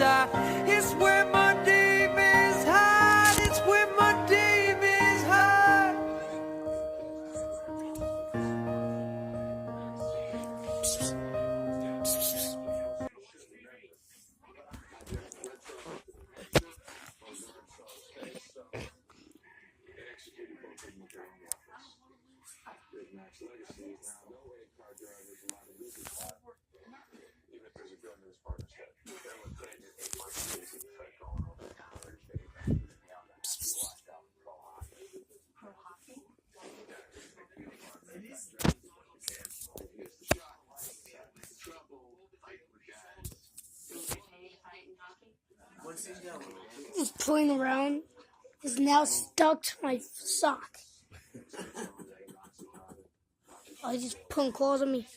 side. It's where my demons hide. It's where my demons hide. Just playing around is now stuck to my sock. Oh, he's just putting claws on me.